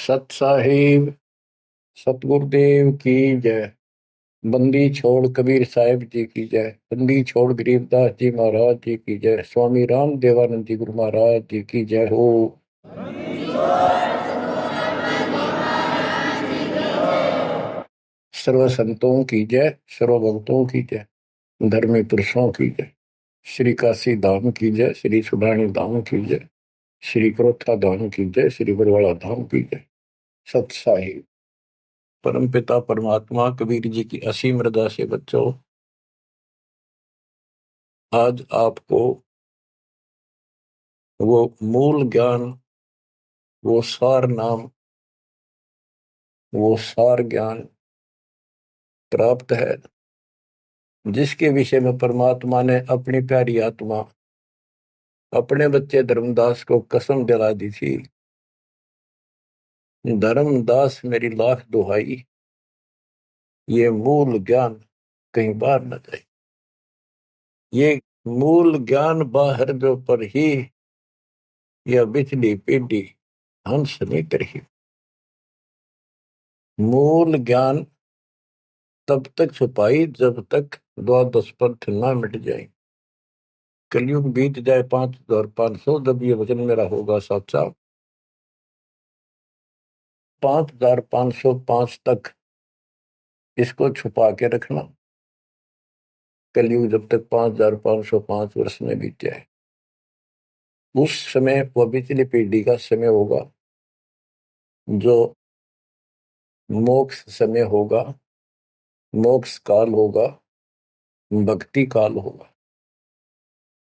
सत साहिब सतगुरुदेव की जय। बंदी छोड़ कबीर साहिब जी की जय। बंदी छोड़ गरीबदास जी महाराज जी की जय। स्वामी राम देवानंद जी गुरु महाराज जी की जय हो। सर्व संतों की जय, सर्व भक्तों की जय, धर्मी पुरुषों की जय। श्री काशी धाम की जय, श्री सुब्राणी धाम की जय, श्री क्रोथा धाम की जय, श्री बरवाड़ा धाम की जय। सत साहिब परम पिता परमात्मा कबीर जी की असीम रजा से बच्चों, आज आपको वो मूल ज्ञान, वो सार नाम, वो सार ज्ञान प्राप्त है जिसके विषय में परमात्मा ने अपनी प्यारी आत्मा अपने बच्चे धर्मदास को कसम दिला दी थी। धर्मदास मेरी लाख दुहाई, ये मूल ज्ञान कहीं बाहर न जाए। ये मूल ज्ञान बाहर जो पर ही यह बिजली पीढ़ी हंस नहीं करी। मूल ज्ञान तब तक छुपाई जब तक द्वादश पंथ ना मिट जाए। कलयुग बीत जाए 5500, जब ये वचन मेरा होगा साचा। 5505 तक इसको छुपा के रखना। कलयुग जब तक 5505 वर्ष में बीत जाए, उस समय वह बिचली पीढ़ी का समय होगा जो मोक्ष समय होगा, मोक्ष काल होगा, भक्ति काल होगा।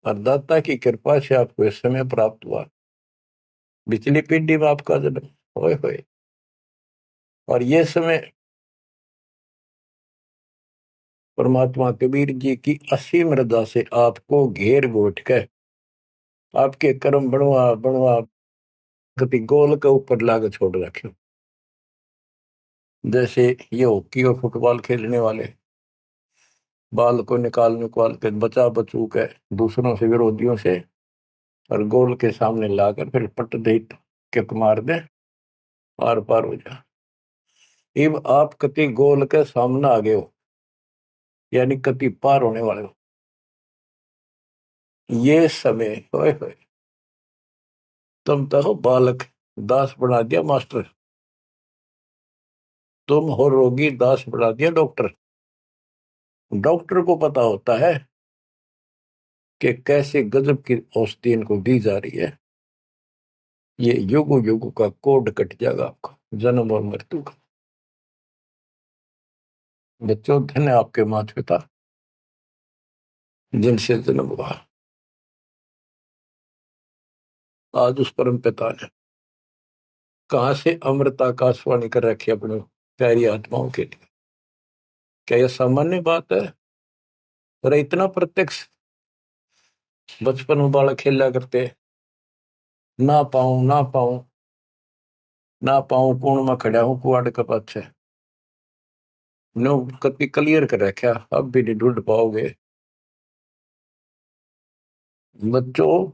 और दाता की कृपा से आपको इस समय प्राप्त हुआ। बिचली पीढ़ी में आपका जन्म होए होए, और ये समय परमात्मा कबीर जी की असीम रजा से आपको घेर घोट कर आपके कर्म बनवा बनवा कभी गोल के ऊपर लाके छोड़ रखे। जैसे ये हॉकी और फुटबॉल खेलने वाले बाल को निकाल के बचा बचू के दूसरों से, विरोधियों से, और गोल के सामने लाकर फिर पट दे किक मार दे, आर पार हो जा। अब आप कति गोल के सामने आ गए हो, यानी कति पार होने वाले हो। ये समय होए होए, तुम तो हो बालक, दास बना दिया मास्टर। तुम हो रोगी, दास बना दिया डॉक्टर। डॉक्टर को पता होता है कि कैसे गजब की औषधि इनको दी जा रही है। ये युगो युगो का कोड कट जाएगा आपका, जन्म और मृत्यु का। बच्चों, धन्य आपके माता पिता जिनसे जन्म हुआ। आज उस परम पिता ने कहां से अमृत आकाशवाणी कर रखी अपनी प्यारी आत्माओं के लिए। क्या यह सामान्य बात है? अरे इतना प्रत्यक्ष बचपन में बालक खेला करते, ना पाऊं ना पाऊं ना पाऊं, कौन में खड़ा हूं कुआड़ के पाछे। नो कति क्लियर कर रखा, अब भी नहीं ढूंढ पाओगे। बच्चों,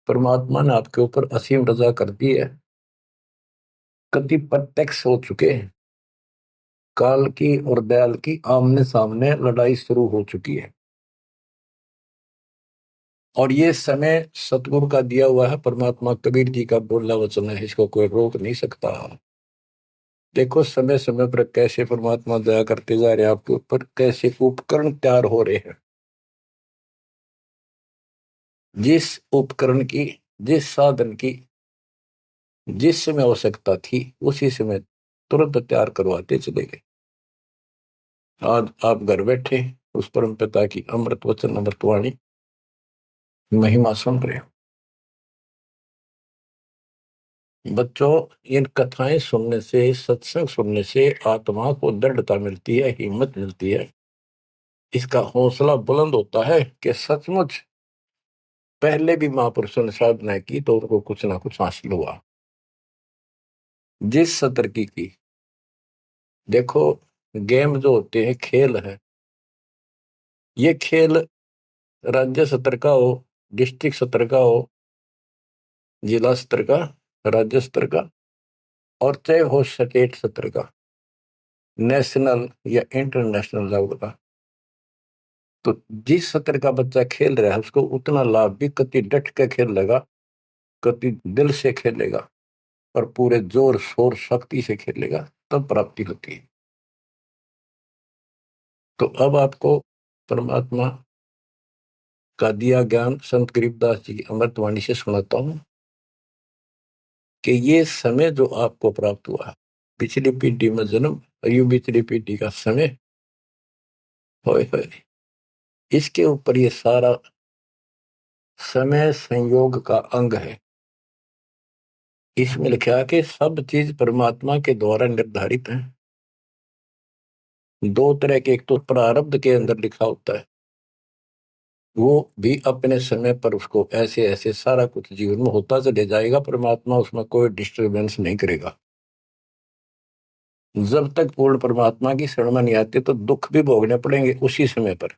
परमात्मा ने आपके ऊपर असीम रजा कर दी है। कति प्रत्यक्ष हो चुके हैं। काल की और दयाल की आमने सामने लड़ाई शुरू हो चुकी है, और ये समय सतगुरु का दिया हुआ है। परमात्मा कबीर जी का बोला वचन है, इसको कोई रोक नहीं सकता। देखो समय समय पर कैसे परमात्मा दया करते जा रहे हैं आपके ऊपर, कैसे उपकरण तैयार हो रहे हैं। जिस उपकरण की, जिस साधन की जिस समय आवश्यकता थी, उसी समय तुरंत तैयार करवाते चले गए। आज आप घर बैठे उस परम पिता की अमृत वचन अमृतवाणी महिमा सुन रहे हो। बच्चों, इन कथाएं सुनने से, सत्संग सुनने से आत्मा को दृढ़ता मिलती है, हिम्मत मिलती है। इसका हौसला बुलंद होता है कि सचमुच पहले भी महापुरुषों ने साधना की तो उनको कुछ ना कुछ हासिल हुआ। जिस सतर की देखो, गेम जो होते हैं, खेल है, ये खेल राज्य स्तर का हो, डिस्ट्रिक्ट स्तर का हो, जिला स्तर का, राज्य स्तर का, और चाहे हो स्टेट सत्र का, नेशनल या इंटरनेशनल लेवल का, तो जिस सत्र का बच्चा खेल रहा है उसको उतना लाभ भी कति डट के खेलेगा, कति दिल से खेलेगा और पूरे जोर शोर शक्ति से खेलेगा, तब प्राप्ति होती है। तो अब आपको परमात्मा का दिया ज्ञान संत गरीबदास जी की अमृतवाणी से सुनाता हूं कि ये समय जो आपको प्राप्त हुआ, पिछली पीढ़ी में जन्म और यू पिछली पीढ़ी का समय, होए होए, इसके ऊपर ये सारा समय संयोग का अंग है। इसमें लिखा कि सब चीज परमात्मा के द्वारा निर्धारित है। दो तरह के, एक तो प्रारब्ध के अंदर लिखा होता है, वो भी अपने समय पर उसको ऐसे ऐसे सारा कुछ जीवन में होता चले जाएगा, परमात्मा उसमें कोई डिस्टरबेंस नहीं करेगा। जब तक पूर्ण परमात्मा की शरण में नहीं आते तो दुख भी भोगने पड़ेंगे उसी समय पर,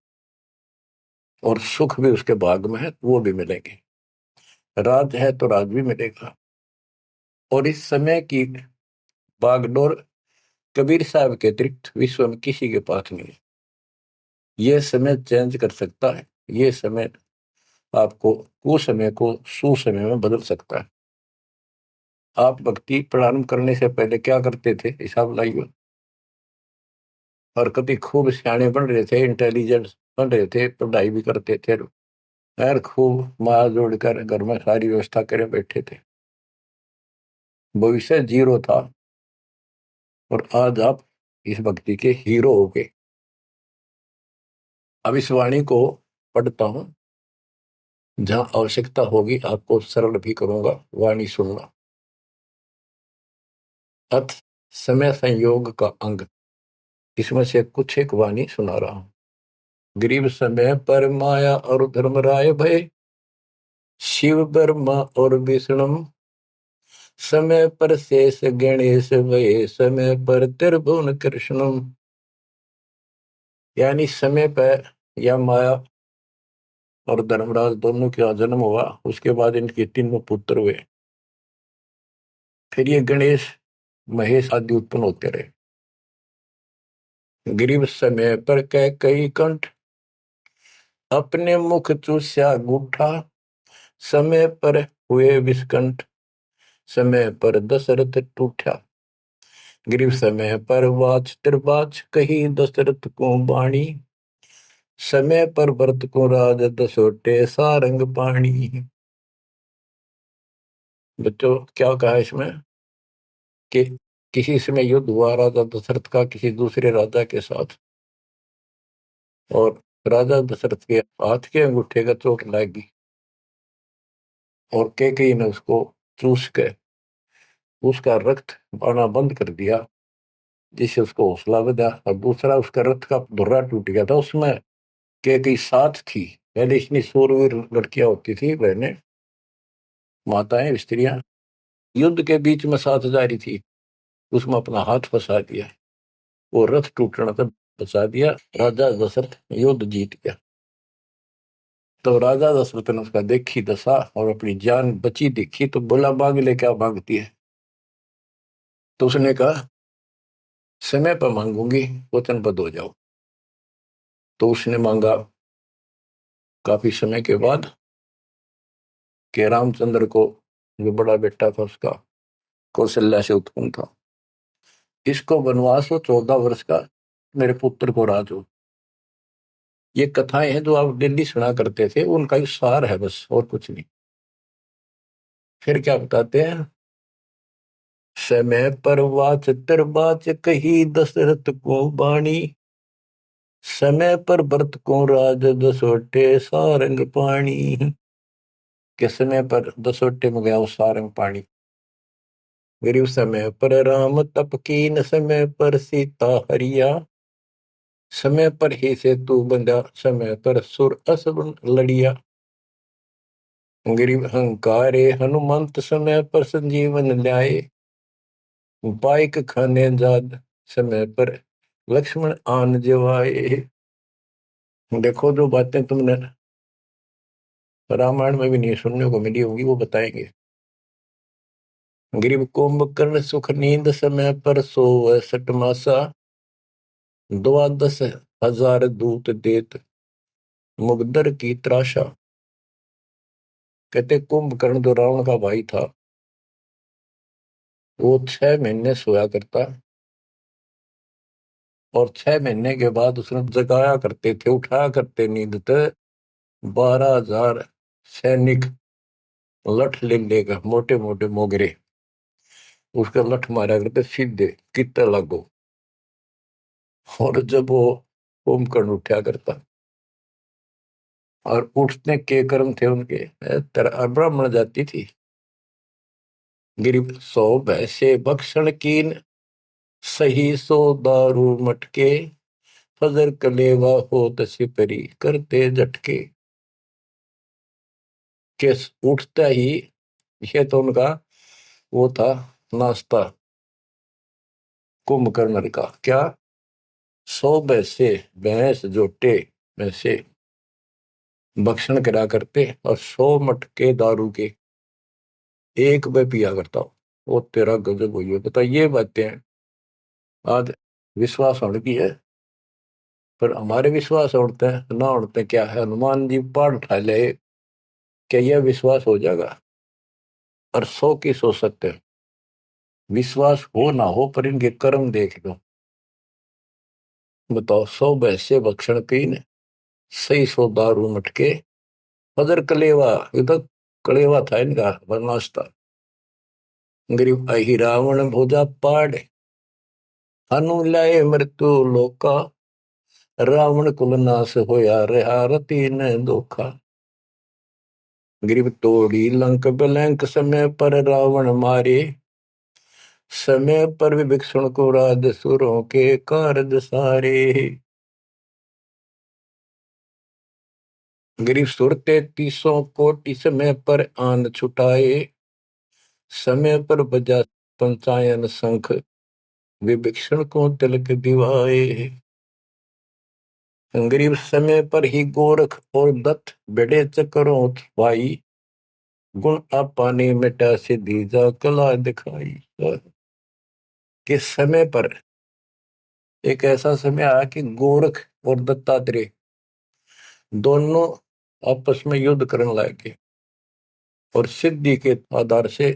और सुख भी उसके भाग में है, वो भी मिलेंगे। राज है तो राज भी मिलेगा। और इस समय की बागडोर कबीर साहब के अतिरिक्त विश्व में किसी के पास नहीं है। ये समय चेंज कर सकता है, ये समय आपको कुसमय को सुसमय में बदल सकता है। आप भक्ति प्रारंभ करने से पहले क्या करते थे, हिसाब लाइए। और कभी खूब सियाने बन रहे थे, इंटेलिजेंट बन रहे थे, पढ़ाई भी करते थे, यार खूब माँ जोड़कर घर में सारी व्यवस्था करे बैठे थे, भविष्य जीरो था। और आज आप इस भक्ति के हीरो हो गए। अब इस वाणी को पढ़ता हूं, जहां आवश्यकता होगी आपको सरल भी करूंगा, वाणी सुनना। अथ समय संयोग का अंग, इसमें से कुछ एक वाणी सुना रहा हूं। गरीब समय पर माया और धर्मराय भय, शिव ब्रह्मा और विष्णु, समय पर शेष गणेश भय, समय पर त्रिभुवन कृष्ण। यानी समय पर या माया और धर्मराज दोनों का जन्म हुआ, उसके बाद इनके तीनों पुत्र हुए, फिर ये गणेश महेश आदि उत्पन्न होते रहे। गरीब समय पर कह कई कंठ, अपने मुख चूस्या गूठा, समय पर हुए विस्कंठ, समय पर दशरथ टूठा। गरीब समय पर वाच त्रिवाच, कही दशरथ को बाणी, समय पर भरत को राज दसोटे सारंग पाणी। बच्चों क्या कहा इसमें कि किसी समय युद्ध हुआ राजा दशरथ का किसी दूसरे राजा के साथ, और राजा दशरथ के हाथ के अंगूठे का चोट लगी और कैकेयी ने उसको चूस के उसका रक्त आना बंद कर दिया, जिससे उसको हौसला बढ़ा। और दूसरा, उसका रथ का धुर्रा टूट गया था, उसमें कैकेयी साथ थी। पहले इतनी शूरवीर लड़कियां होती थी, बहनें, माताएं, स्त्रियां, युद्ध के बीच में साथ जा रही थी, उसमें अपना हाथ फंसा दिया, वो रथ टूटना तक बचा दिया, राजा दशरथ युद्ध जीत गया। तो राजा दशरथ ने उसका देखी दशा और अपनी जान बची देखी, तो बोला मांग ले, क्या मांगती है। तो उसने कहा समय पर मांगूंगी, वचनबद्ध हो जाओ। तो उसने मांगा काफी समय के बाद कि रामचंद्र को, जो बड़ा बेटा था उसका, कौशल्या से उत्पन्न था, इसको वनवास हो 14 वर्ष का, मेरे पुत्र को राज हो। ये कथाएं हैं जो आप दिल्ली सुना करते थे, उनका ही सार है बस, और कुछ नहीं। फिर क्या बताते हैं, समय पर वाच बाच कही दशरथ को बाणी, समय पर भरत को राज दसोटे सारंग पाणी। के समय पर दसोटे में गया वो सारंग पाणी। गरीब समय पर राम तप कीन, समय पर सीता हरिया, समय पर ही से तू बंधा, समय पर सुर असुर लड़िया। गरीब अहंकारे हनुमंत, समय पर संजीवन ल्याए, बाइक खाने जाद, समय पर लक्ष्मण आन जवाए। देखो जो बातें तुमने रामायण में भी नहीं सुनने को मिली होगी, वो बताएंगे। गरीब कुंभकर्ण सुख नींद समय पर सोवै सटमासा, द्वादश हजार दूत देत मुगदर की त्रासा। कहते कुंभकर्ण जो रावण का भाई था, वो 6 महीने सोया करता, और 6 महीने के बाद उसने जगाया करते थे, उठाया करते नींद से 12,000 सैनिक लठ ले लेकर, मोटे मोटे मोगरे, उसका लठ मारा करते सीधे कितने लागो। और जब वो कुंभकर्ण उठा करता, और उठने के कर्म थे उनके, ब्राह्मण जाति थी। गिरिब सो भैसे बख्शन कीन, सही सो दारू मटके, फजर कलेवा हो सिपरी करते झटके। के उठता ही, ये तो उनका वो था नाश्ता कुंभकर्ण का। क्या? 100 भैंसे, भैंस जोटे वैसे भक्षण करा करते, और 100 मटके दारू के एक में पिया करता हूँ। वो तेरा गजब हुई है। बता, ये बातें आज विश्वास होने की है, पर हमारे विश्वास उड़ते हैं ना उड़ते क्या है। हनुमान जी पहाड़ उठा ले, क्या यह विश्वास हो जाएगा? और 100 की सो सकते हैं, विश्वास हो ना हो, पर इनके कर्म देख लो। बताओ, 100 भैंसे भक्षण कीन, सही सो दारू मटके, फजर कलेवा, ये तो कलेवा था इनका नाश्ता। गरीब अहि रावण भोजा पाड़, हनु लाए मृत्यु लोका, रावण कुल नाश होया रहा रति न धोखा। गरीब तोड़ी लंक बिलंक, समय पर रावण मारे, समय पर विभीषण को राज सुरों के कारज सारे। गरीब सुर 33 कोटि, समय पर आन छुटाए, समय पर बजा पंचायन शंख, विभीषण को तिलक दिवाए। गरीब समय पर ही गोरख और दत्त बड़े चक्रों भाई, गुण आपाने मिटा से दीजा कला दिखाई। कि समय पर एक ऐसा समय आया कि गोरख और दत्तात्रेय दोनों आपस में युद्ध करने लगे, और सिद्धि के आधार से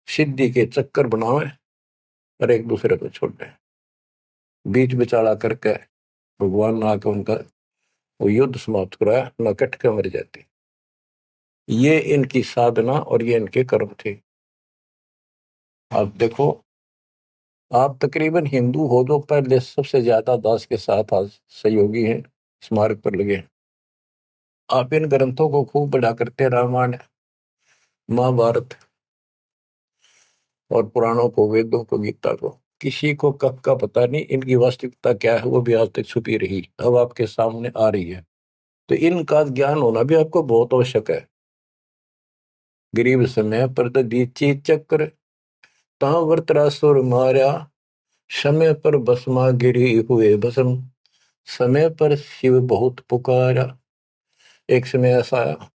सिद्धि के चक्कर बनावे, और एक दूसरे को छोड़े। बीच बिचारा करके भगवान ने आकर उनका वो युद्ध समाप्त कराया, न कट के मर जाती। ये इनकी साधना और ये इनके कर्म थे। आप देखो, आप तकरीबन हिंदू हो जो पहले सबसे ज्यादा दास के साथ आज सहयोगी हैं, स्मारक पर लगे। आप इन ग्रंथों को खूब पढ़ा करते, रामायण, महाभारत और पुराणों को, वेदों को, गीता को। किसी को कब का पता नहीं, इनकी वास्तविकता क्या है वो भी आज तक छुपी रही, अब आपके सामने आ रही है। तो इनका ज्ञान होना भी आपको बहुत आवश्यक है। गरीब समय पर दीची चक्र, ता वृत्रासुर मारा, समय पर भस्मा गिरी हुए भस्म, समय पर शिव बहुत पुकारा। एक समय ऐसा आया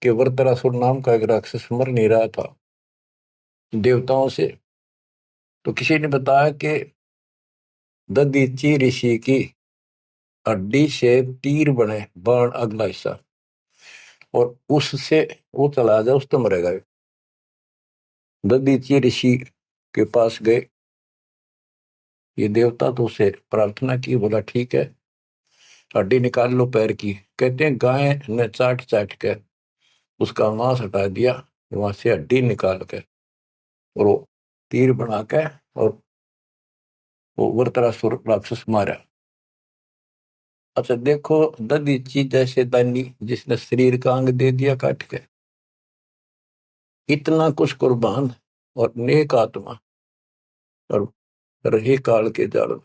कि वृत्रासुर नाम का एक राक्षस मर नहीं रहा था देवताओं से, तो किसी ने बताया कि दधीची ऋषि की हड्डी से तीर बने, बाण अगला हिस्सा, और उससे वो चला जाए उस तो मरेगा। दधीची ऋषि के पास गए, ये देवता तो उसे प्रार्थना की, बोला ठीक है हड्डी निकाल लो पैर की। कहते हैं गाय ने चाट चाट के उसका मांस हटा दिया, वहां से हड्डी निकाल के, और वो तीर बना के, और वो वृत्रासुर राक्षस मारा। अच्छा देखो, दधीची जैसे दानी जिसने शरीर का अंग दे दिया काट के, इतना कुछ कुर्बान और नेक आत्मा, और रही काल के जाल में।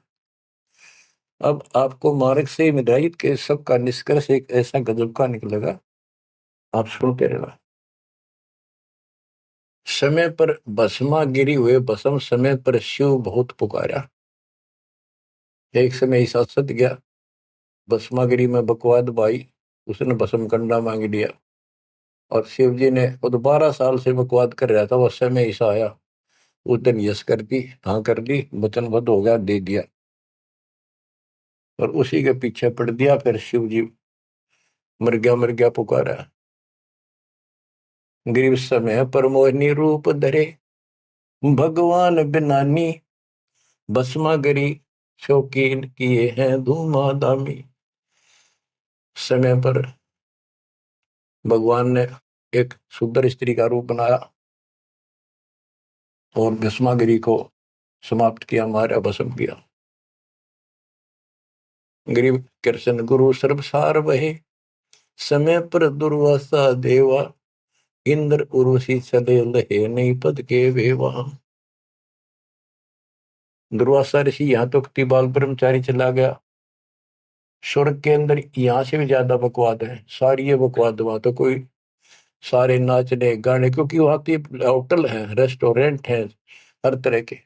अब आपको मार्ग से हिदायत के सबका निष्कर्ष एक ऐसा गजब का निकलेगा, आप सुनते रहना। समय पर भस्मा गिरी हुए भस्म, समय पर शिव बहुत पुकारा। एक समय ऐसा सत गया, भस्मागिरी में बकवाद भाई, उसने भस्म कंडा मांग लिया। और शिव जी ने वो तो 12 साल से बकवाद कर रहा था, वो समय ऐसा आया, उस दिन यस कर दी, हाँ कर दी, वचनबद्ध हो गया, दे दिया। और उसी के पीछे पड़ दिया, फिर शिव जी मर गया पुकारा। गरीब समय पर मोहिनी रूप धरे, भगवान बिनानी, भस्मा गरी शौकीन किए हैं धूमाधामी। समय पर भगवान ने एक सुंदर स्त्री का रूप बनाया और भस्मागिरी को समाप्त किया, मारा, भस्म किया। गरीब कृष्ण गुरु सर्वसार वहे, समय पर दुर्वासा देवा, इंद्र उर्वशी चले लहे, नहीं पद के वेवा। दुर्वासा ऋषि यहाँ तो बाल ब्रह्मचारी चला गया, स्वर्ग के अंदर यहाँ से भी ज्यादा बकवाद है, सारी ये बकवाद। वहां तो कोई सारे नाचने गाने, क्योंकि वहां की होटल है, रेस्टोरेंट है, हर तरह के।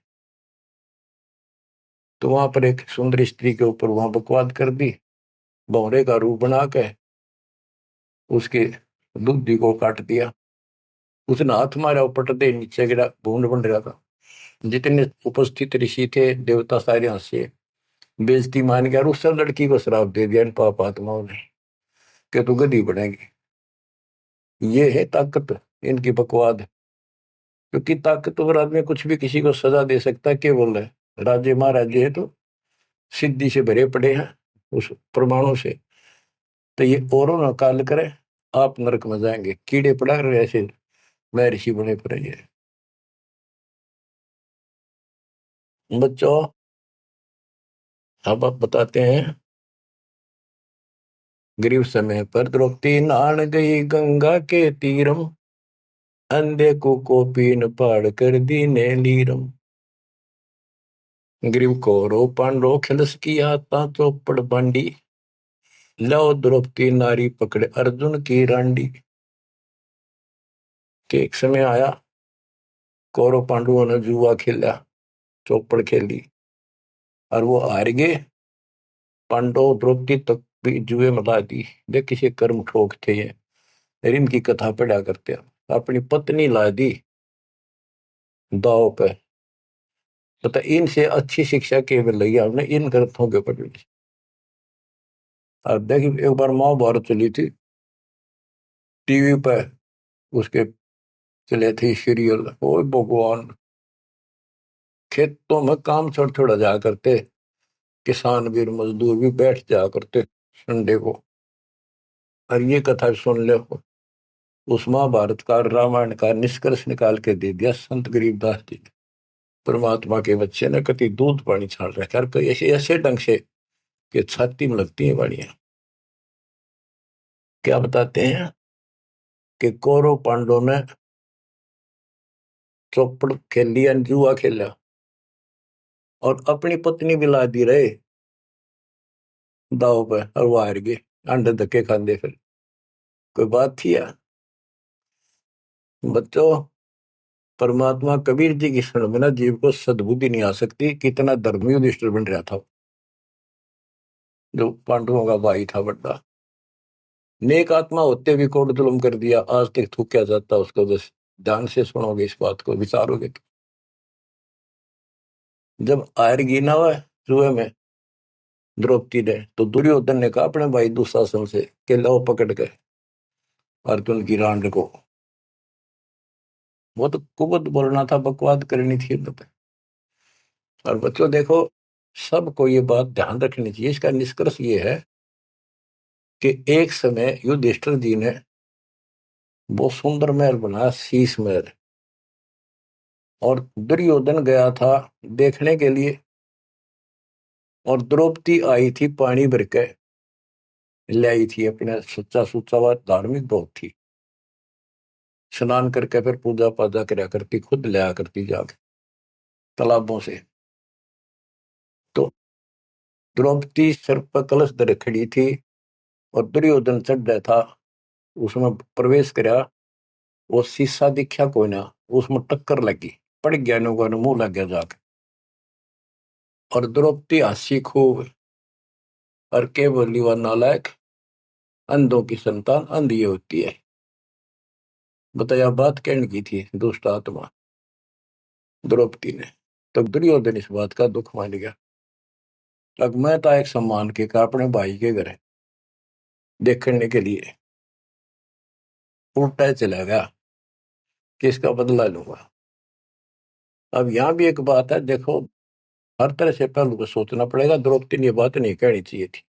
तो वहां पर एक सुंदर स्त्री के ऊपर वहां बकवाद कर दी, भौरे का रूप बना के उसके दूधी को काट दिया। उसने हाथ मारा, पट दे नीचे गिरा, भूड बन रहा था। जितने उपस्थित ऋषि थे, देवता, सारे हंसे, बेइज्जती मान गया, और उस लड़की को श्राप दे दिया इन पाप आत्माओं ने कि तू गधी बनेगी। ये है ताकत इनकी, बकवाद। क्योंकि ताकतवर आदमी कुछ भी किसी को सजा दे सकता है, केवल है राज्य महाराज्य है तो सिद्धि से भरे पड़े हैं उस प्रमाणों से। तो ये औरों ना काल करे, आप नरक में जाएंगे, कीड़े पड़ा रहे ऐसे महर्षि बने पड़े। ये बच्चों, अब आप बताते हैं। गरीब समय पर द्रौपदी नहान गई गंगा के तीरम, अंधे को कोपीन पाड़ कर दीने लीरम। ग्रीव कौरव पांडव खिलस की आता चौपड़ बांडी, लो द्रौपदी नारी पकड़े अर्जुन की रांडी। के एक समय आया, कौरव पांडवों ने जुआ खेला, चौपड़ खेली, और वो हार गए। पांडव द्रौपदी तक भी जुए में ला दी। देख किसी कर्म ठोक थे ये, इनकी कथा पढ़ा करते हैं। अपनी पत्नी ला दी दाव पे। पता इनसे अच्छी शिक्षा केवल लगी हमने इन ग्रंथों के पढ़ने से। अब देखिए, एक बार महाभारत चली थी टीवी पे, उसके चले थे सीरियल। ओ भगवान, खेतों में काम छोड़ छोड़ जाया करते, किसान भी मजदूर भी बैठ जाया करते संडे को, और ये कथा सुन ले। उस महाभारत का, रामायण का निष्कर्ष निकाल के दे दिया संत गरीबदास जी ने। परमात्मा के बच्चे ने कति दूध पानी छाल रखा, और कई ऐसे ऐसे ढंग से कि छाती में लगती है बाड़ियां। क्या बताते हैं कि कौरव पांडव ने चौपड़ खेल लिया, जुआ खेला, और अपनी पत्नी भी ला दी रहे दाव पे, और वो हार गए, अंडे धक्के खाते। फिर कोई बात थी यार। बच्चों, परमात्मा कबीर जी की शरण में ना जीव को सद्बुद्धि नहीं आ सकती। कितना धर्मी युधिष्ठिर बन रहा था, जो पांडवों का भाई था बड़ा। नेक आत्मा होते भी कोट जुल्म कर दिया, आज तक थूका जाता उसको। बस ध्यान से सुनोगे, इस बात को विचारोगे तो। जब आयरगी ना हुआ जुए में द्रौपदी ने, तो दुर्योधन ने कहा अपने भाई दुशासन से कि लो पकड़ के अर्जुन की रांड को। वो तो कुबत बोलना था, बकवाद करनी थी तो। और बच्चों देखो, सबको ये बात ध्यान रखनी चाहिए। इसका निष्कर्ष ये है कि एक समय युधिष्ठिर जी ने बहुत सुंदर महल बनाया, शीश महल, और दुर्योधन गया था देखने के लिए, और द्रौपदी आई थी पानी भर के लाई थी अपने, सच्चा सुच्चा व धार्मिक बहुत थी। स्नान करके फिर पूजा पाजा कराया करती, खुद लाया करती जाके तालाबों से। तो द्रौपदी सिर पर कलश धर खड़ी थी, और दुर्योधन चढ़ रहा था, उसमें प्रवेश कराया। वो शीशा दिखा कोई ना, उसमें टक्कर लगी, पड़ गया, नुका मुंह लग गया जाके। और द्रौपदी हंसी खूब, और के बोली वह नालायक, अंधों की संतान अंधी होती है। बताया बात कहने की थी दुष्ट आत्मा द्रौपदी ने। तो दुर्योधन इस बात का दुख मान गया। अब मैं था एक सम्मान के का अपने भाई के घर देखने के लिए उल्टा चला गया कि इसका बदला लूंगा। अब यहाँ भी एक बात है, देखो हर तरह से पहलू को सोचना पड़ेगा। द्रौपदी ने ये बात नहीं कहनी चाहिए थी।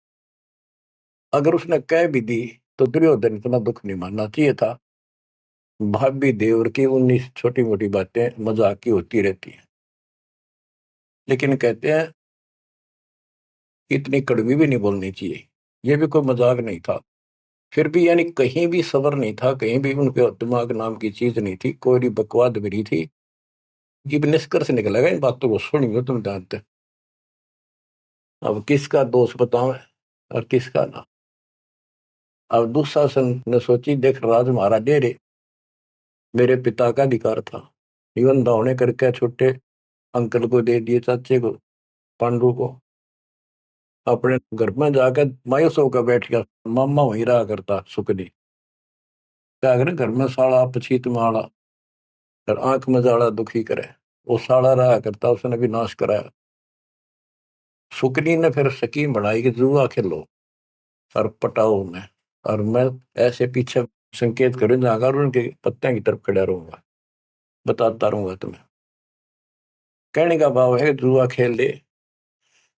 अगर उसने कह भी दी तो दुर्योधन इतना दुख नहीं मानना चाहिए था। भाभी देवर की 19 छोटी मोटी बातें मजाक की होती रहती हैं, लेकिन कहते हैं इतनी कड़वी भी नहीं बोलनी चाहिए। ये भी कोई मजाक नहीं था। फिर भी यानी कहीं भी सबर नहीं था, कहीं भी उनके दिमाग नाम की चीज नहीं थी, कोई भी बकवाद भी नहीं थी। ये भी निष्कर्ष निकलेगा इन बातों को सुनिए तुम जानते। अब किसका दोष बताओ और किसका ना। अब दुशासन ने सोची, देख राज हमारा दे रे, मेरे पिता का अधिकार था। जीवन दावने करके छोटे अंकल को दे दिए, चाचे को, पांडु को। अपने घर में जाकर मायूस होकर बैठ गया। मामा वहीं रहा करता सुखनी। क्या करे घर में साला पछीत माला और आंख में जाला दुखी करे। वो साला रहा करता, उसने भी नाश कराया। सुकनी ने फिर स्कीम बनाई कि जुआ खेलो और पटाओ में, और मैं ऐसे पीछे संकेत करूं जाकर और उनके पत्ते की तरफ खड़ा रहूंगा, बताता रहूंगा तुम्हें। कहने का भाव है जुआ खेल ले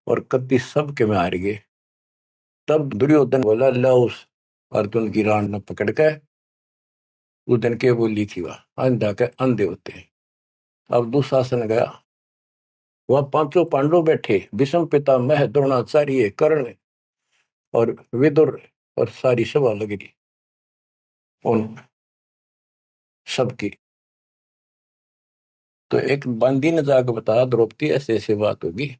और कति सब के में हार गए। तब दुर्योधन बोला, ला उस अर्जुन की रान ने पकड़ के। उस दिन के बोली थी वह अंधा के अंधे होते हैं। अब दुशासन गया, वह पांचों पांडव बैठे, भीष्म पितामह द्रोणाचार्य कर्ण और विदुर, और सारी सभा लग रही उन सबकी। तो एक बंदी ने जाकर बताया द्रौपदी ऐसे ऐसे बात होगी,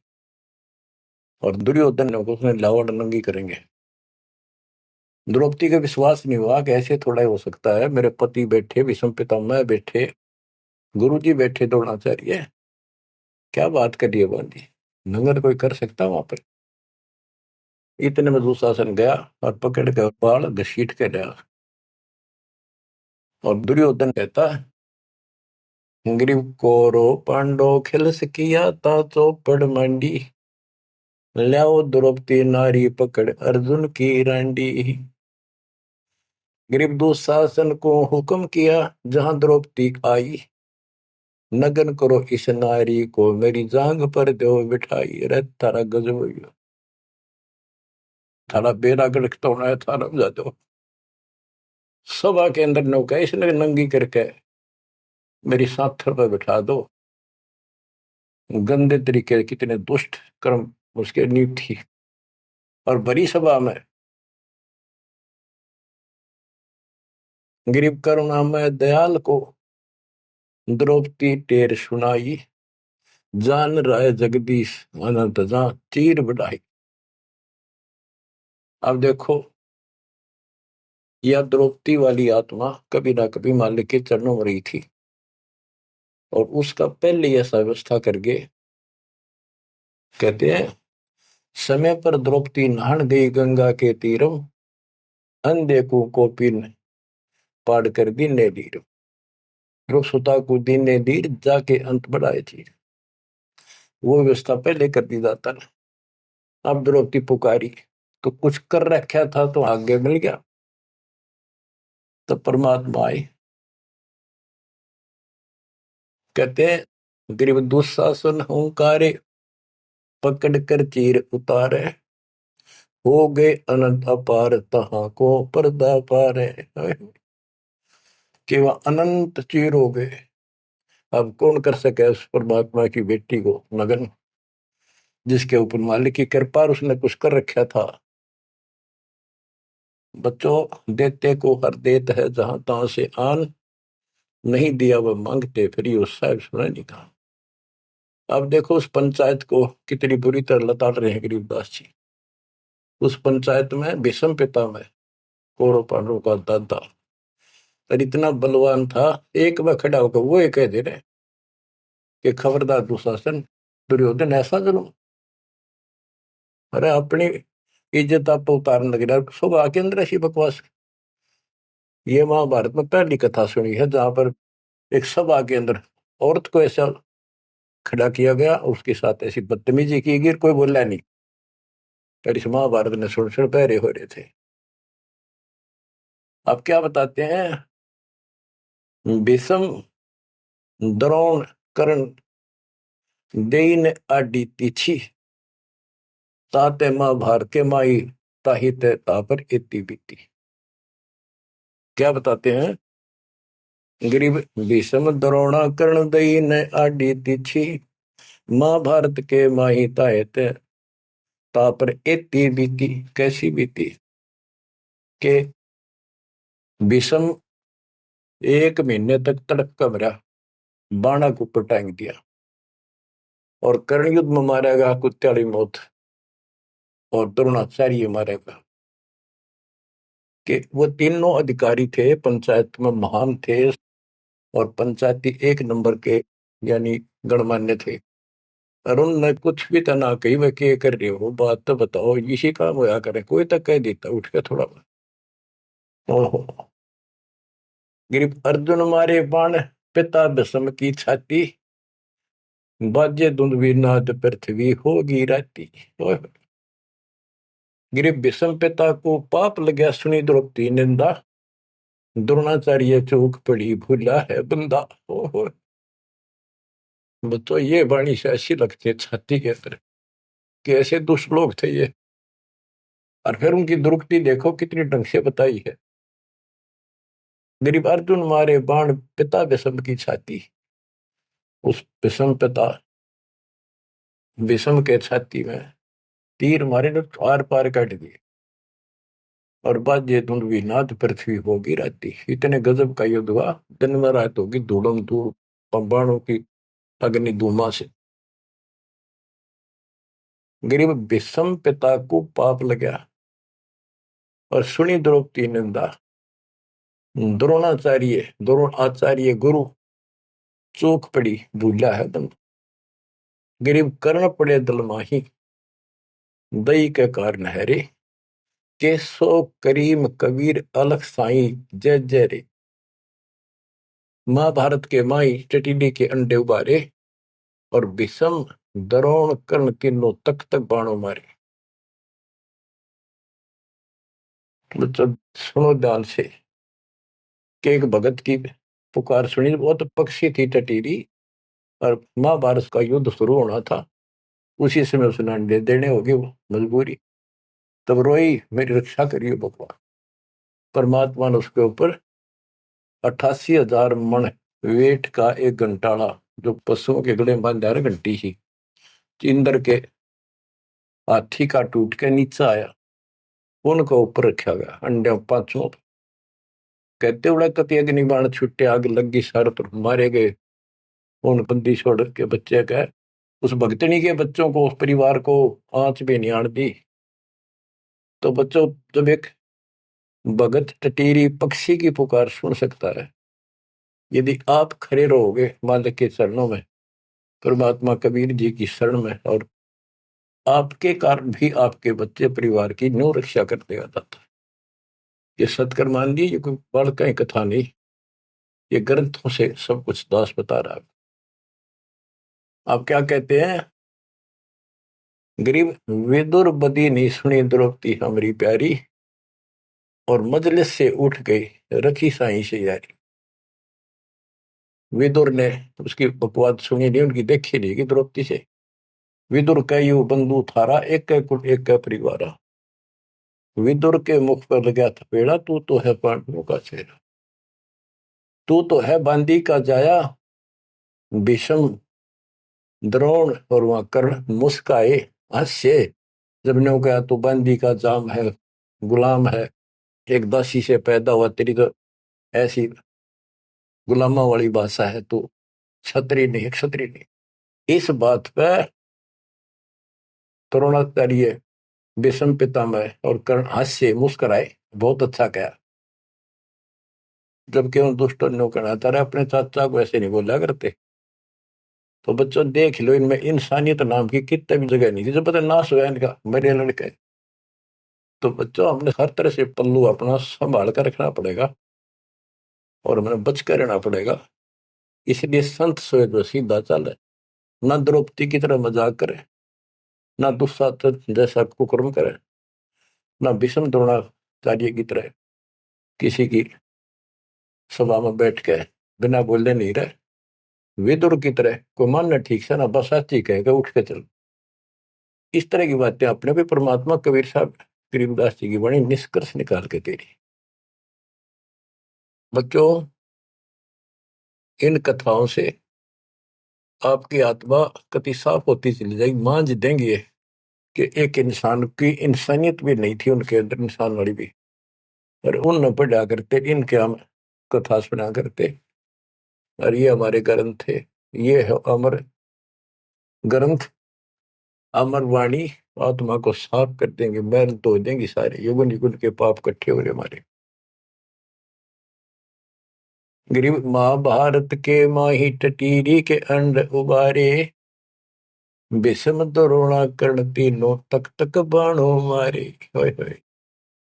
और दुर्योधन ने उसने लावड़ नंगी करेंगे। द्रौपदी का विश्वास नहीं हुआ कि ऐसे थोड़ा ही हो सकता है। मेरे पति बैठे, भीष्म पितामह बैठे, गुरुजी बैठे, द्रोणाचार्य, क्या बात करी है बंदी, नंगर कोई कर सकता वहां पर। इतने में दुशासन गया और पकड़ के बाल घसीट के लिया। और दुर्योधन कहता, ग्रीव कोरो पांडो खिलस किया ता चौपड़ मंडी, ल्याओ द्रौपदी नारी पकड़ अर्जुन की रांडी। ग्रीव दुशासन को हुक्म किया, जहां द्रौपदी आई, नगन करो इस नारी को, मेरी जांग पर दो बिठाई। रे थारा गजब हो गया, थारा बेड़ा गड़क तो होना है, थारा बजा दो। सभा के अंदर नौका इसने नंगी करके मेरी साथर पर बिठा दो। गंदे तरीके, कितने दुष्ट कर्म उसके नींव थी। और बड़ी सभा में गरीब करुणा में दयाल को द्रौपदी टेर सुनाई, जान राय जगदीश अनंत जा चीर बढ़ाई। अब देखो, यह द्रौपदी वाली आत्मा कभी ना कभी मालिक के चरणों में रही थी, और उसका पहले ऐसा व्यवस्था करके कहते हैं, समय पर द्रौपदी नहान गई गंगा के तीरम, अंधे को कोपिन पाड़ कर दीने दीर, ध्रुव सुता को दीने दीर, जाके अंत बढ़ाए चीर। वो व्यवस्था पहले कर दी जाता ना। अब द्रौपदी पुकारी तो कुछ कर रखा था तो आगे मिल गया। तो परमात्मा आए, कहते हैं गरीब दुशासन हुंकारे, पकड़ कर चीर उतारे, हो गए अनंत अपार तहां को पर्दा पारे। कि वह अनंत चीर हो गए। अब कौन कर सके उस परमात्मा की बेटी को नगन, जिसके ऊपर मालिक की कृपा, उसने कुछ कर रखा था। बच्चों, देते को हर देत है, जहां तहां से आन, नहीं दिया वह मांगते, फिर ये उस साहब सुना नहीं कहा। अब देखो उस पंचायत को कितनी बुरी तरह लताड़ रहे हैं गरीबदास जी। उस पंचायत में भीष्म पितामह कौरव पांडवों का दादा और इतना बलवान था, एक बार खड़ा होकर वो ये कह दे रहे कि खबरदार दुशासन, दुर्योधन ऐसा जुल्म। अरे अपनी इज्जत आप उतारने लगे, सुबह के अंदर ऐसी बकवास। ये महाभारत में पहली कथा सुनी है जहां पर एक सभा के अंदर औरत को ऐसा खड़ा किया गया, उसके साथ ऐसी बदतमीजी की गई, कोई बोला नहीं। पर इस महाभारत ने सुन सुन पैरे हो रहे थे। अब क्या बताते हैं, भीष्म द्रोण कर्ण देइन आडि तिथि ताते महाभारत के माई ताही ते तापर इति बीती। क्या बताते हैं, गरीब भीष्म द्रोण कर्ण देइन आडि तिथि महाभारत के माही ताहे ते तापर इति बीती। कैसी बीती के भीष्म 1 महीने तक तड़का भरा बाणा को ऊपर टांग दिया और कर्ण युद्ध में मारेगा कुत्त्याली मौत, और द्रोणाचार्य मारेगा। कि वो तीनों अधिकारी थे, पंचायत में महान थे और पंचायती 1 नंबर के यानी गणमान्य थे। और उनने कुछ भी तो ना कही, वह क्या कर रहे हो, बात तो बताओ, इसी काम होया करे, कोई तो कह देता उठ के थोड़ा। ओहो, गिरिप अर्जुन मारे बाण पिता भीष्म की छाती बाजे दुंदवी नाद पृथ्वी होगी राती। गिरिप भीष्म पिता को पाप लगा सुनी द्रौपदी निंदा द्रोणाचार्य चौक पड़ी भूला है बंदा। ओहो, तो ये वाणी से ऐसी लगती है छाती के अंदर कि ऐसे दुष्ट लोग थे ये। और फिर उनकी दुर्गति देखो कितनी ढंग से बताई है। गरीब अर्जुन मारे बाण पिता भीष्म की छाती, उस भीष्म पिता भीष्म के छाती में तीर मारे ने आर पार काट दिए और बाजे धुंधवी नाद पृथ्वी होगी राती। इतने गजब का युद्ध हुआ, दिन में रात होगी धूड़म धूड़ बाणों की अग्नि धूमा से। गरीब भीष्म पिता को पाप लगा और सुनी द्रौपदी निंदा द्रोण आचार्य गुरु चूक पड़ी भूला है बंदा। गरीब कर्ण पड़े दल माही दई के कारण है रे केसो करीम कबीर अलख साई जय जय रे। महाभारत के माई टटीडी के अंडे उबारे और भीष्म द्रोण कर्ण तीनों तक तक बाणों मारे। बच्चों सुनो ध्यान से कि एक भगत की पुकार सुनी, बहुत पक्षी थी टटीरी और महाभारत का युद्ध शुरू होना था, उसी समय उसने अंडे देने होगी, वो मजबूरी। तब रोई मेरी रक्षा करिए भगवान। परमात्मा ने उसके ऊपर 88,000 मन वेट का एक घंटाड़ा जो पशुओं के गले में बांधा घंटी ही इंद्र के हाथी का टूट के नीचे आया, उनको ऊपर रखा गया अंडे 5 कहते उड़ा कति अग्नि बाण छुट्टे आग लगी सारे पर मारे गए। उन बंदी छोड़ के बच्चे का उस भगतनी के बच्चों को, उस परिवार को आंच भी नहीं आड़ दी। तो बच्चों जब एक भगत टटीरी पक्षी की पुकार सुन सकता है, यदि आप खड़े रहोगे मालिक के चरणों में, परमात्मा कबीर जी की शरण में, और आपके कारण भी आपके बच्चे परिवार की न्यू रक्षा करते आता था। ये सत्कर मान ली, ये कोई बालका कथा नहीं, ये ग्रंथों से सब कुछ दास बता रहा है। आप क्या कहते हैं, गरीब विदुर बदी नहीं सुनी द्रौपदी हमारी प्यारी और मजलिस से उठ गई रखी साई से यारी। विदुर ने उसकी बकवाद सुनी नहीं, उनकी देखी नहीं कि द्रौपदी से। विदुर का यू बंधु थारा एक कुट एक परिवारा। विदुर के मुख पर लगा थपेड़ा, तू तो है पांडवों का चेहरा, तू तो है बांदी का जाया। भीष्म द्रोण और वहां कर्ण मुस्काए हास्य जब ने कहा तू बांदी का जाम है, गुलाम है, एक दासी से पैदा हुआ, तेरी तो ऐसी गुलामा वाली भाषा है, तू क्षत्रिय नहीं, क्षत्रिय नहीं। इस बात पर द्रोणाचार्य भीष्म पितामह और कर्ण हास्य मुस्कुराए, बहुत अच्छा कहा। जबकि उन दुष्टों ने कहना था अपने चाचा को ऐसे नहीं बोला करते। तो बच्चों देख लो, इनमें इंसानियत नाम की कितने भी जगह नहीं थी, जब पता नाश हुआ इनका मेरे लड़के। तो बच्चों हमने हर तरह से पल्लू अपना संभाल कर रखना पड़ेगा। और हमें बच कर रहना पड़ेगा। इसलिए संत सोए जो सीधा चले, ना द्रौपदी की तरह मजाक करे, ना दुस्साहस जैसा कुकर्म करे, ना भीष्म द्रोणाचार्य की तरह किसी की सभा में बैठ के बिना बोले नहीं रहे। विदुर की तरह कोई मानना ठीक से ना बस साची कहेगा उठ के चल। इस तरह की बातें अपने भी परमात्मा कबीर साहब गरीबदास जी की बड़ी निष्कर्ष निकाल के दे रही। बच्चों, इन कथाओं से आपकी आत्मा कति साफ होती चली जाएगी। मान देंगे कि एक इंसान की इंसानियत भी नहीं थी उनके अंदर, इंसान वाली भी, और उन न पढ़ा करते, इनके हम कथा सुना करते। और ये हमारे ग्रंथ थे, ये है अमर ग्रंथ, अमर वाणी। आत्मा को साफ कर देंगे, मैल धो देंगे सारे युगन युगन के पाप इकट्ठे हो रहे हमारे। गरीब महाभारत के माही टटीरी के अंड उबारे, विषम द्रोणा कर्ण तीनों तक तक बाणों मारे। होय होय,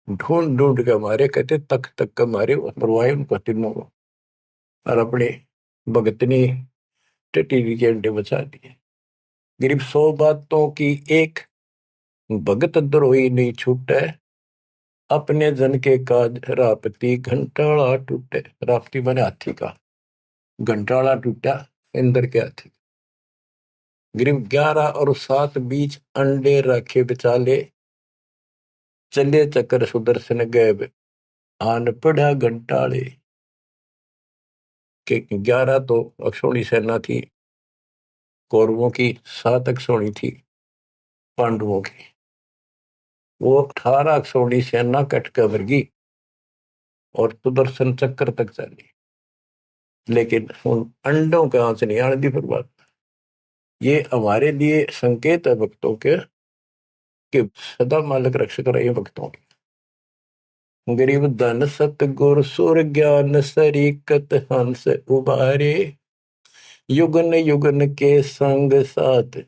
ढूंढ ढूंढ के मारे, कहते तक तक के मारे, मरवाए उनको तीनों को, और अपने भगतनी टटीरी के अंडे बचा दिए। गरीब 100 बातों की एक, भगत द्रोही नहीं छूटे, अपने जन के काज रापती घंटाला टूटे। रापती बने हाथी का, घंटाला टूटा इंद्र के हाथी। गरीब 11 और 7 बीच अंडे रखे बिचाले, चले चक्कर सुदर्शन गए आन पड़ा घंटाले। के 11 तो अक्षौणी सेना थी कौरवों की, 7 अक्षौणी थी पांडवों की। वो 18 अक्षौणी सेना कटकर वर्गी और सुदर्शन चक्कर तक चली, लेकिन उन अंडों के आंच नहीं आने दी फिर बात। ये हमारे लिए संकेत है भक्तों के कि सदा मालिक रक्षक रहे भक्तों के। गरीब धन सतगुर सुर ज्ञान सरीकत हंस उबारे, युगन युगन के संग साथ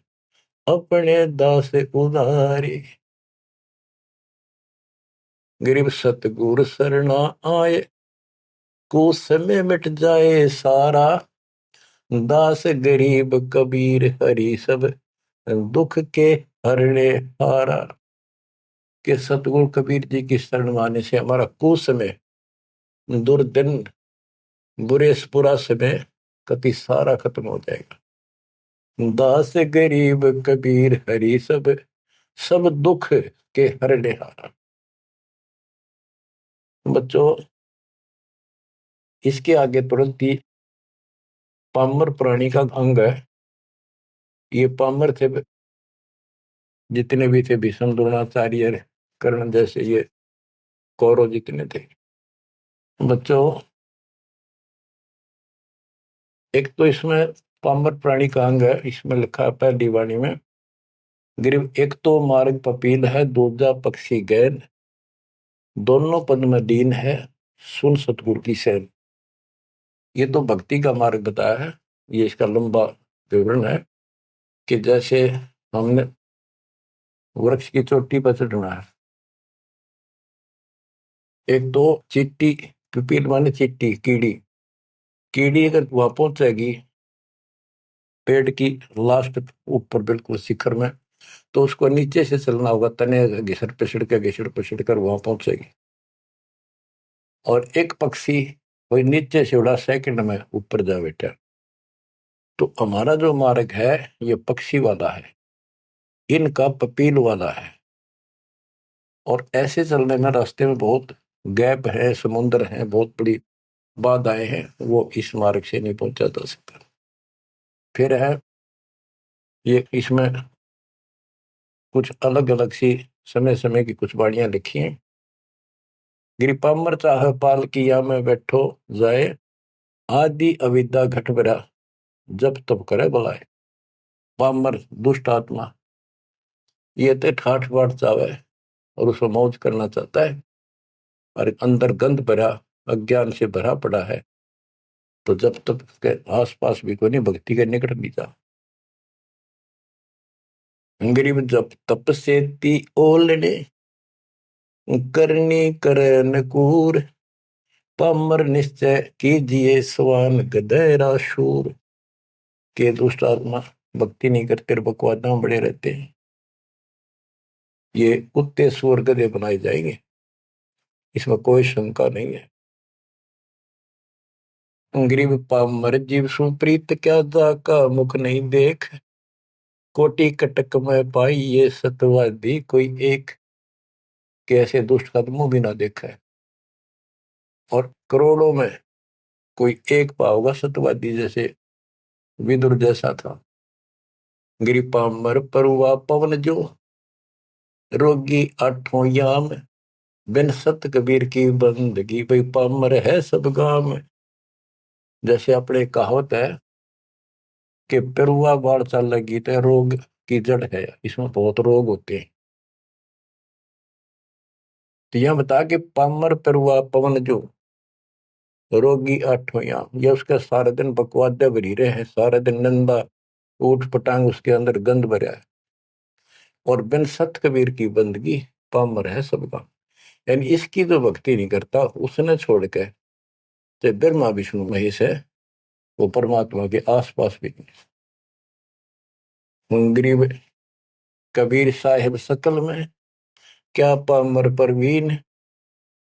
अपने दास उदारे। गरीब सतगुर सरना आए, कुछ समय मिट जाए सारा, दास गरीब कबीर हरि सब दुख के हरने हारा। के सतगुरु कबीर जी की शरण माने से हमारा कुछ समय, दुर्दिन, बुरा समय कति सारा खत्म हो जाएगा। दास गरीब कबीर हरि सब सब दुख के हरने हारा। बच्चों, इसके आगे तुरंत ही पामर प्राणी का अंग है। ये पामर थे जितने भी थे, भीष्म द्रोणाचार्य कर्ण जैसे, ये कौरव जितने थे। बच्चों, एक तो इसमें पामर प्राणी का अंग है, इसमें लिखा है पहली वाणी में, गरीब एक तो मार्ग पपील है, दूजा पक्षी गैन, दोनों पद में दीन है, सुन सतगुरु की सैन। ये तो भक्ति का मार्ग बताया है। ये इसका लंबा विवरण है कि जैसे हमने वृक्ष की चोटी पर चढ़ना है, एक तो चीटी, पिपील माने चीटी, कीड़ी, कीड़ी अगर वहां पहुंचेगी पेड़ की लास्ट ऊपर बिल्कुल शिखर में, तो उसको नीचे से चलना होगा, तने घिसड़ पिसड़ कर वहां पहुंचेगी। और एक पक्षी वही नीचे से उड़ा सेकंड में ऊपर जा बैठा। तो हमारा जो मार्ग है ये पक्षी वाला है, इनका पपील वाला है। और ऐसे चलने में रास्ते में बहुत गैप है, समुद्र है, बहुत बड़ी बाधाएं हैं, वो इस मार्ग से नहीं पहुंचा जा सकता। फिर है ये, इसमें कुछ अलग अलग सी समय समय की कुछ बाणियां लिखी हैं। गिरिपामर चाह पाल किया में बैठो जाए, आदि अविद्या घट बरा जब तब करे बुलाए। पामर दुष्ट आत्मा ये तो ठाठ बाट चावे और उसको मौज करना चाहता है, और अंदर गंद भरा अज्ञान से भरा पड़ा है, तो जब तक के आस पास भी कोई नहीं, भक्ति के निकट नहीं जा। गरीब जब तप से ती ओलने, करनी करे नकूर, पामर निश्चय कीजिए स्वान गधेरा शूर। के दुष्ट आत्मा भक्ति नहीं करते, बकवादा बड़े रहते हैं, ये कुत्ते सुअर गधे बनाए जाएंगे, इसमें कोई शंका नहीं है। गरीब पामर जीव सुप्रीत क्या जाका मुख नहीं देख। कोटि कटक में पाई ये सतवादी कोई एक। कैसे दुष्ट का मुंह भी ना देखा है, और करोड़ों में कोई एक पाओगा सतवादी जैसे विदुर जैसा था। गिरी पामर परुआ पवन जो रोगी आठों याम। बिन सत कबीर की बंदगी भाई पामर है सब गाम। जैसे अपने कहावत है कि पेरुआ बाढ़ चल लगी तो रोग की जड़ है, इसमें बहुत रोग होते हैं। तो यह बता कि पामर पेरुआ पवन जो रोगी आठों याम, ये उसका सारा दिन बकवादे भरी रहे हैं, सारा दिन नंदा ऊट पटांग उसके अंदर गंद भरा है। और बिन सत कबीर की बंदगी पामर है सबका, यानी इसकी जो भक्ति नहीं करता उसने छोड़ के तो ब्रह्मा विष्णु महेश है, वो परमात्मा के आसपास भी नहीं। गरीब कबीर साहिब सकल में क्या पामर परवीन।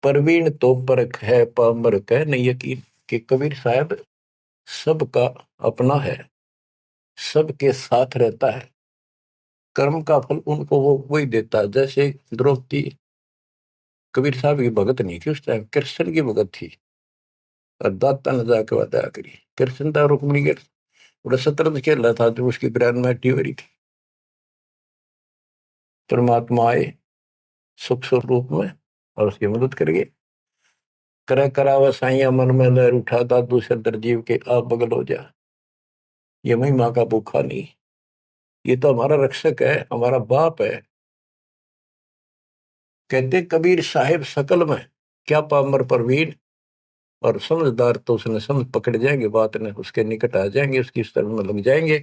परवीन तो परख है पामर कह नहीं यकीन। कि कबीर साहब सबका अपना है, सबके साथ रहता है, कर्म का फल उनको वो वही देता है। जैसे द्रौपदी कबीर साहब की भगत नहीं थी, उस टाइम कृष्ण की भगत थी, और दाता ने जाके वादा करी। कृष्ण था रुक्मिणी के बड़ा शतरंज खेल रहा था, जो उसकी ग्रैंड हो रही थी, परमात्मा आए सुख स्वरूप में और उसकी मदद करिए। करे करावा साइया मन में लहर उठा दादू सदर जीव के आप बगल हो जा। ये महिमा का भूखा नहीं, ये तो हमारा रक्षक है, हमारा बाप है। कहते कबीर साहिब सकल में क्या पामर परवीन। और समझदार तो उसने समझ पकड़ जाएंगे, बात ने उसके निकट आ जाएंगे, उसकी शरण में लग जाएंगे।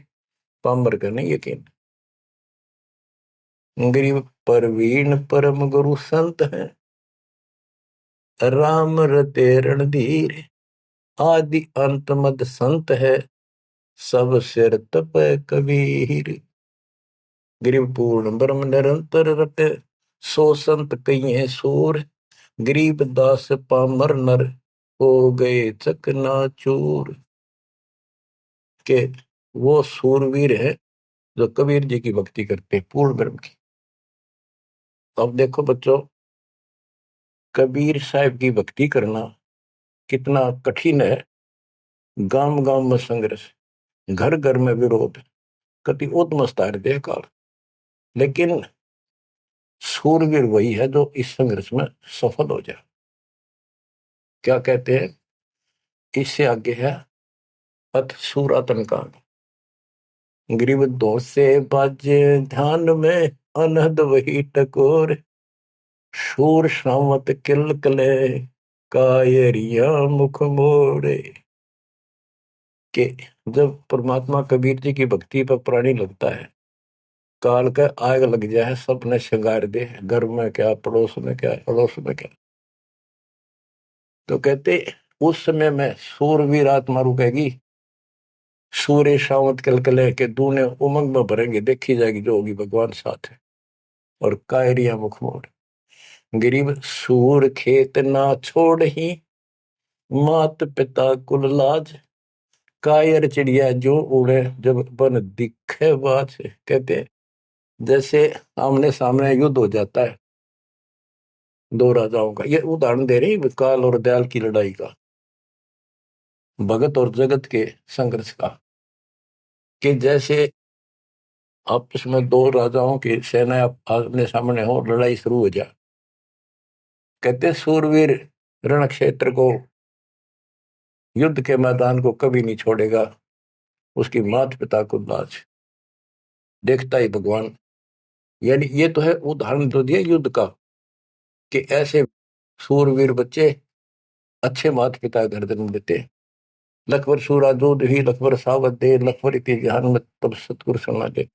पामर का नहीं यकीन। गरीब परवीन परम गुरु संत है, राम रते रणधीर। आदि अंत मद संत है, सब सिर तप कबीर। गरीब पूर्ण ब्रह्म निरंतर रटे, सो संत कहिए सूर। गरीब दास पामर नर, हो गए चकनाचूर। के वो सूरवीर है जो कबीर जी की भक्ति करते हैं, पूर्ण ब्रह्म की। अब देखो बच्चों, कबीर साहब की भक्ति करना कितना कठिन है। गांव गांव में संघर्ष, घर घर में विरोध, कति उत्मस्तार दे काल। लेकिन सूरवीर वही है जो इस संघर्ष में सफल हो जाए। क्या कहते हैं, इससे आगे है अथ सूरातन कांड। ग्रीव दो से बाजे ध्यान में, अनहद वही टकोर। शूर श्रावत किल कले, कायरिया मुख मोड़े। के जब परमात्मा कबीर जी की भक्ति पर प्राणी लगता है, काल का आग लग जाए, सबने श्रृंगार दे, घर में क्या, पड़ोस में क्या, अड़ोस में क्या। तो कहते उस समय में सूरवीर आत्मा रुकेगी, सूर्य शावत कलकले के दूने उमंग में भरेंगे, देखी जाएगी जो होगी भगवान साथ है। और कायरिया मुख मोड़। गरीब सूर खेत ना छोड़ ही, मात पिता कुल लाज। कायर चिड़िया जो उड़े, जब बन दिखे बाज। कहते जैसे आमने सामने युद्ध हो जाता है दो राजाओं का, ये उदाहरण दे रही काल और दयाल की लड़ाई का, भगत और जगत के संघर्ष का। कि जैसे आपस में दो राजाओं की सेना आमने सामने हो, लड़ाई शुरू हो जाए। कहते सूरवीर रण क्षेत्र को, युद्ध के मैदान को कभी नहीं छोड़ेगा, उसकी माता पिता को लाज देखता ही भगवान। यानी ये तो है उदाहरण तो दिया युद्ध का, कि ऐसे सूरवीर बच्चे अच्छे माता पिता घर जन्म देते। लखवर सूरा दूध ही लखवर सावत दे, लखवर इति ज्ञान में तब सतगुरु सुना दे।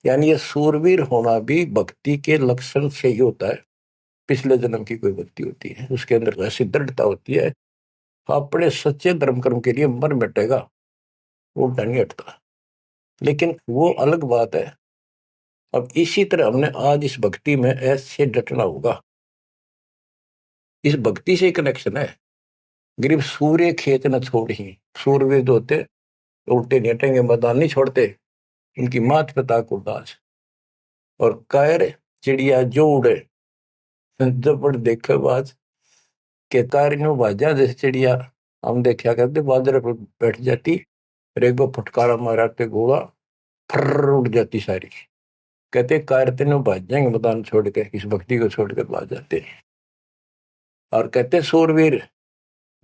यानी ये सूरवीर होना भी भक्ति के लक्षण से ही होता है। पिछले जन्म की कोई भक्ति होती है, उसके अंदर ऐसी दृढ़ता होती है अपने सच्चे धर्म कर्म के लिए मर मिटेगा, वो डर नहीं हटता। लेकिन वो अलग बात है। अब इसी तरह हमने आज इस भक्ति में ऐसे डटना होगा। इस भक्ति से कनेक्शन है। गरीब सूर्य खेत न छोड़ ही, सूर्यवीर जो होते उल्टे नहीं हटेंगे, मैदान नहीं छोड़ते, उनकी मात पिता को दाज। और कायर चिड़िया जो उड़े, जब देखे बाज के कार नो बाजा, जैसे चिड़िया हम देखा करते बाजरे पर बैठ जाती, एक बार फटकारा माराते गोला फर उड़ जाती सारी। कहते कार तीनों भाज जाएंगे मैदान छोड़ के, इस भक्ति को छोड़कर भाज जाते। और कहते सूरवीर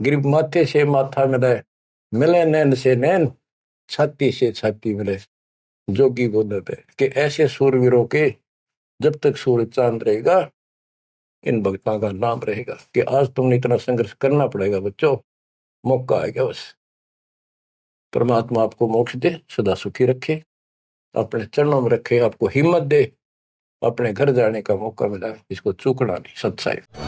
गिर माथे से माथा मिले, मिले नैन से नैन, छाती से छाती मिले। जोगी बोलते थे कि ऐसे सूरवीरों के जब तक सूरज चांद रहेगा, इन भक्तों का नाम रहेगा। कि आज तुमने इतना संघर्ष करना पड़ेगा बच्चों, मौका आएगा बस। परमात्मा आपको मोक्ष दे, सदा सुखी रखे, अपने चरणों में रखे, आपको हिम्मत दे, अपने घर जाने का मौका मिला, इसको चूकना नहीं। सत्साई।